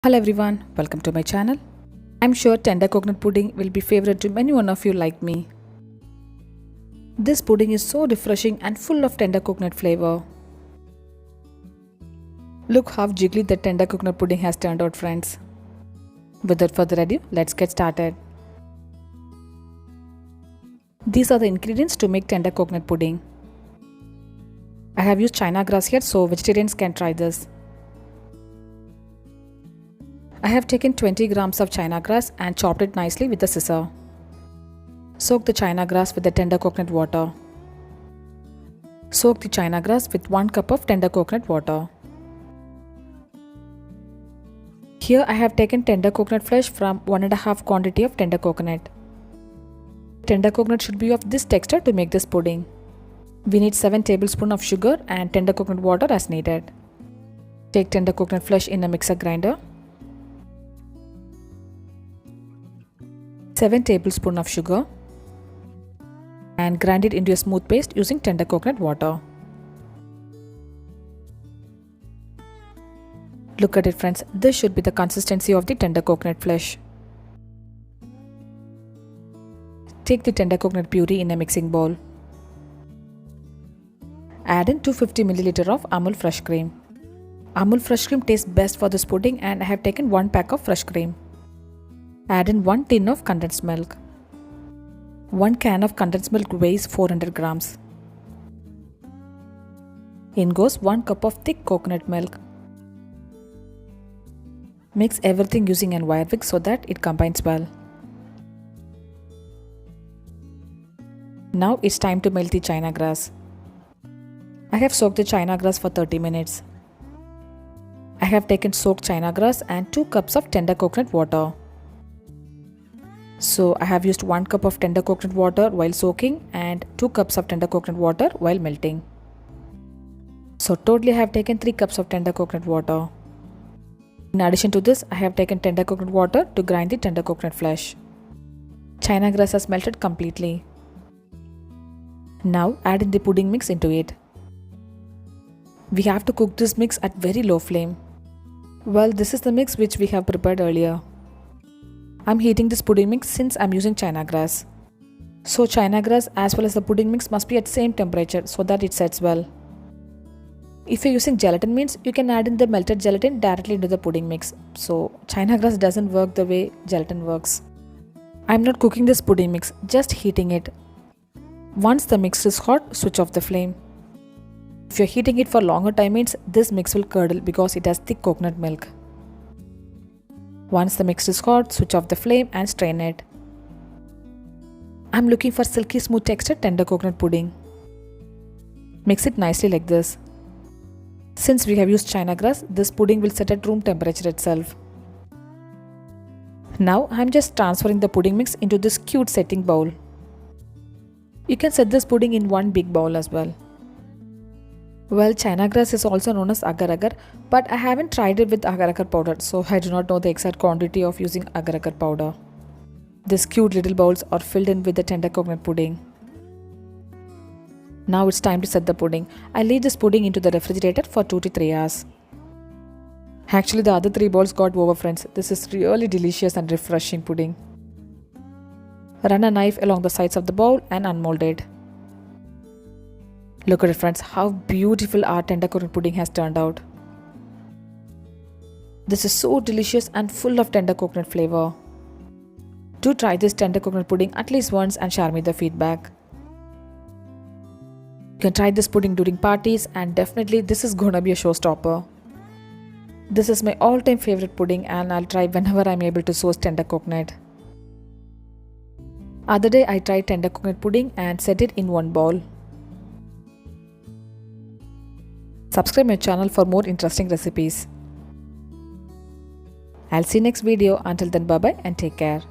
Hello everyone, welcome to my channel. I'm sure tender coconut pudding will be favorite to many one of you like me. This pudding is so refreshing and full of tender coconut flavor. Look how jiggly the tender coconut pudding has turned out, friends. Without further ado, let's get started. These are the ingredients to make tender coconut pudding. I have used China grass here so vegetarians can try this. I have taken 20 grams of China grass and chopped it nicely with a scissor. Soak the China grass with the tender coconut water. Soak the China grass with 1 cup of tender coconut water. Here I have taken tender coconut flesh from 1.5 quantity of tender coconut. Tender coconut should be of this texture to make this pudding. We need 7 tablespoons of sugar and tender coconut water as needed. Take tender coconut flesh in a mixer grinder. 7 tablespoons of sugar and grind it into a smooth paste using tender coconut water. Look at it, friends, this should be the consistency of the tender coconut flesh. Take the tender coconut puree in a mixing bowl. Add in 250 ml of Amul fresh cream. Amul fresh cream tastes best for this pudding and I have taken 1 pack of fresh cream. Add in 1 tin of condensed milk. 1 can of condensed milk weighs 400 grams. In goes 1 cup of thick coconut milk. Mix everything using an wire whisk so that it combines well. Now it's time to melt the China grass. I have soaked the China grass for 30 minutes. I have taken soaked China grass and 2 cups of tender coconut water. So I have used 1 cup of tender coconut water while soaking and 2 cups of tender coconut water while melting. So totally I have taken 3 cups of tender coconut water. In addition to this, I have taken tender coconut water to grind the tender coconut flesh. China grass has melted completely. Now add in the pudding mix into it. We have to cook this mix at very low flame. Well, this is the mix which we have prepared earlier. I'm heating this pudding mix since I'm using China grass. So China grass as well as the pudding mix must be at same temperature so that it sets well. If you're using gelatin means you can add in the melted gelatin directly into the pudding mix. So China grass doesn't work the way gelatin works. I'm not cooking this pudding mix, just heating it. Once the mix is hot, switch off the flame. If you're heating it for longer time means this mix will curdle because it has thick coconut milk. Once the mix is hot, switch off the flame and strain it. I'm looking for silky smooth texture tender coconut pudding. Mix it nicely like this. Since we have used China grass, this pudding will set at room temperature itself. Now I'm just transferring the pudding mix into this cute setting bowl. You can set this pudding in one big bowl as well. Well, China grass is also known as agar-agar, but I haven't tried it with agar-agar powder, so I do not know the exact quantity of using agar-agar powder. These cute little bowls are filled in with the tender coconut pudding. Now it's time to set the pudding. I leave this pudding into the refrigerator for 2 to 3 hours. Actually, the other 3 bowls got over, friends. This is really delicious and refreshing pudding. Run a knife along the sides of the bowl and unmold it. Look at it, friends, how beautiful our tender coconut pudding has turned out. This is so delicious and full of tender coconut flavor. Do try this tender coconut pudding at least once and share me the feedback. You can try this pudding during parties and definitely this is gonna be a showstopper. This is my all-time favorite pudding and I'll try whenever I'm able to source tender coconut. Other day I tried tender coconut pudding and set it in one bowl. Subscribe my channel for more interesting recipes. I'll see you next video. Until then, bye bye and take care.